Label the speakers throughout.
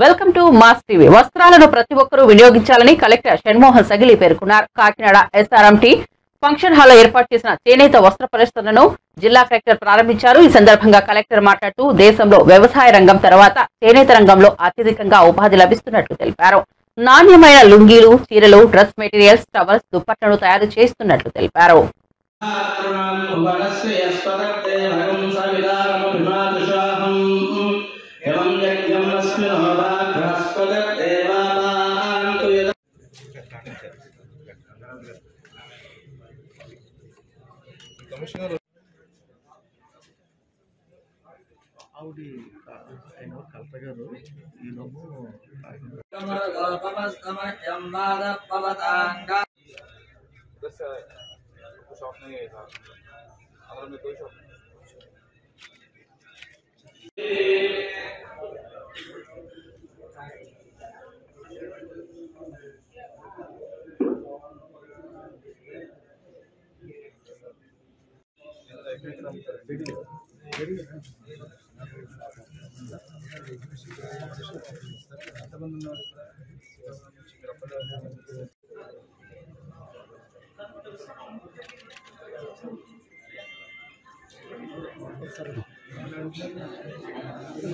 Speaker 1: Welcome to mass TV. వస్త్రాలను ప్రతి ఒక్కరూ వినియోగించాలని కలెక్టర్ షణ్మోహన్ సగిలి పేర్కొన్నారు. కాకినాడ ఎస్ఆర్ఎంటీ ఫంక్షన్ హాల్లో ఏర్పాటు చేసిన చేనేత వస్త్ర ప్రదర్శనను జిల్లా కలెక్టర్ ప్రారంభించారు. ఈ సందర్భంగా కలెక్టర్ మాట్లాడుతూ దేశంలో వ్యవసాయ రంగం తర్వాత చేనేత రంగంలో అత్యధికంగా ఉపాధి లభిస్తున్నట్లు తెలిపారు. నాణ్యమైన లుంగీలు, చీరలు, డ్రెస్ మెటీరియల్స్, టవల్స్, దుప్పట్లను తయారు చేస్తున్నట్లు తెలిపారు.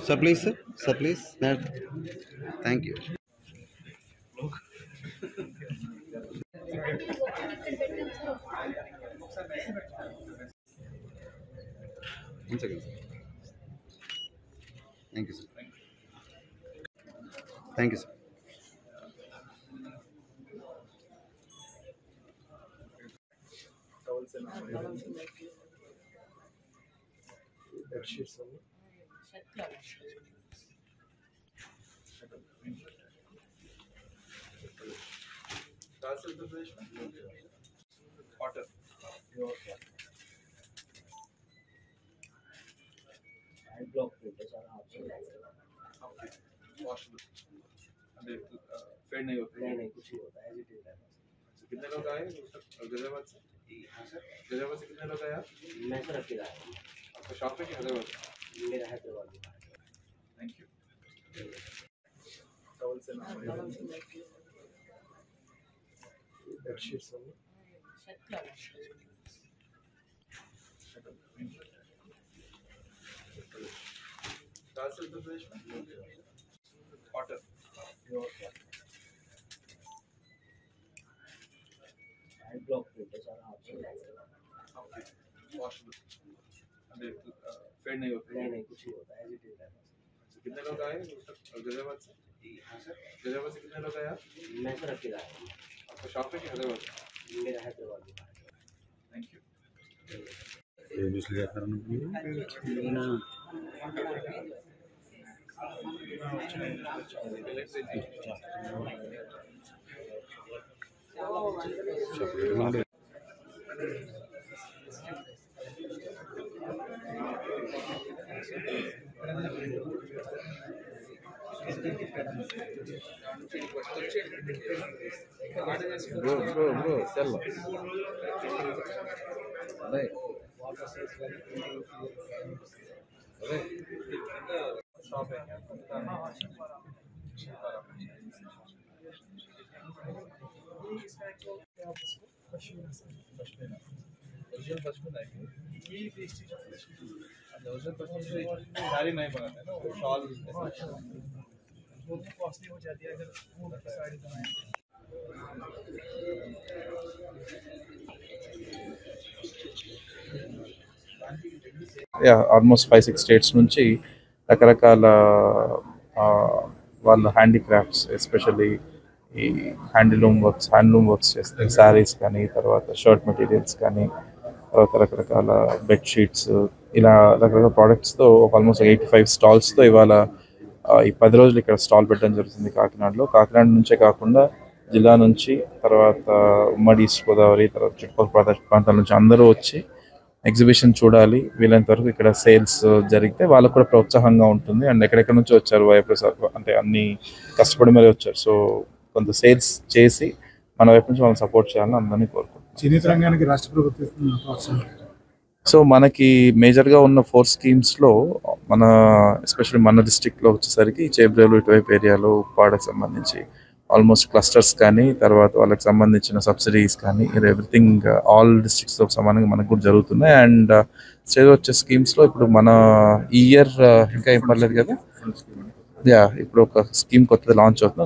Speaker 2: Sir, please, sir. Sir, please. Thank you. One second, sir. Thank you, sir. Thank you, sir.
Speaker 3: Water. Block washable. Fade नहीं होता है, कुछ ही होता है एज इट इज। कितने लोग आए गाजियाबाद से? हाँ सर, गाजियाबाद से कितने लोग आए आप? मैं सर अकेला आया। आपका शॉप है कि हैदराबाद? मेरा हैदराबाद। Thank you. टॉवल से नाम बेडशीट सब उत्तर प्रदेश में वाटर ब्लॉक वॉशेबल फेड नहीं होता है, कुछ ही होता है एज इट इज। कितने लोग आए गाजियाबाद से? हाँ सर, गाजियाबाद से कितने लोग आए आप? मैं सर अकेला आया। आपका शॉप है कि हैदराबाद? मेरा Hyderabad. Thank you. Bro, sell. Sari नहीं बनाते ना, वो शॉल बहुत कॉस्टली हो जाती है अगर साड़ी बनाए। ఆల్మోస్ట్ 5-6 స్టేట్స్ నుంచి రకరకాల వాళ్ళ హ్యాండీక్రాఫ్ట్స్, ఎస్పెషల్లీ ఈ హ్యాండ్లూమ్ వర్క్స్ చేస్తాయి. శారీస్ కానీ, తర్వాత షర్ట్ మెటీరియల్స్ కానీ, తర్వాత రకరకాల బెడ్షీట్స్, ఇలా రకరకాల ప్రోడక్ట్స్తో ఆల్మోస్ట్ 85 స్టాల్స్తో ఇవాళ ఈ 10 రోజులు ఇక్కడ స్టాల్ పెట్టడం జరుగుతుంది కాకినాడలో. కాకినాడ నుంచే కాకుండా జిల్లా నుంచి, తర్వాత ఉమ్మడి ఈస్ట్ గోదావరి, తర్వాత చుట్టుపక్కల ప్రాంతాల నుంచి అందరూ వచ్చి ఎగ్జిబిషన్ చూడాలి. వీలైనంత వరకు ఇక్కడ సేల్స్ జరిగితే వాళ్ళకు కూడా ప్రోత్సాహంగా ఉంటుంది. అండ్ ఎక్కడెక్కడ నుంచి వచ్చారు వైప్రసాద్ అంటే అన్ని కష్టపడి మరీ వచ్చారు. సో కొంత సేల్స్ చేసి మన వైపు నుంచి వాళ్ళని సపోర్ట్ చేయాలని అందరినీ కోరుకుంటున్నాం.
Speaker 4: చేనేత రంగానికి రాష్ట్ర ప్రభుత్వం
Speaker 3: సో మనకి మేజర్గా ఉన్న 4 స్కీమ్స్లో మన ఎస్పెషల్లీ మన డిస్ట్రిక్ట్లో వచ్చేసరికి చేబ్రేలు ఇటువైపు ఏరియాలో ఉప్పాడకు సంబంధించి ఆల్మోస్ట్ క్లస్టర్స్ కానీ తర్వాత వాళ్ళకి సంబంధించిన సబ్సిడీస్ కానీ ఎవ్రీథింగ్ ఆల్ డిస్ట్రిక్ట్స్తో సమానంగా మనకు కూడా జరుగుతున్నాయి. అండ్ స్టేట్ వచ్చే స్కీమ్స్లో ఇప్పుడు మన ఈ ఇయర్ ఇంకా ఏం పర్లేదు కదా, ఇప్పుడు ఒక స్కీమ్ కొత్తది లాంచ్ అవుతుంది.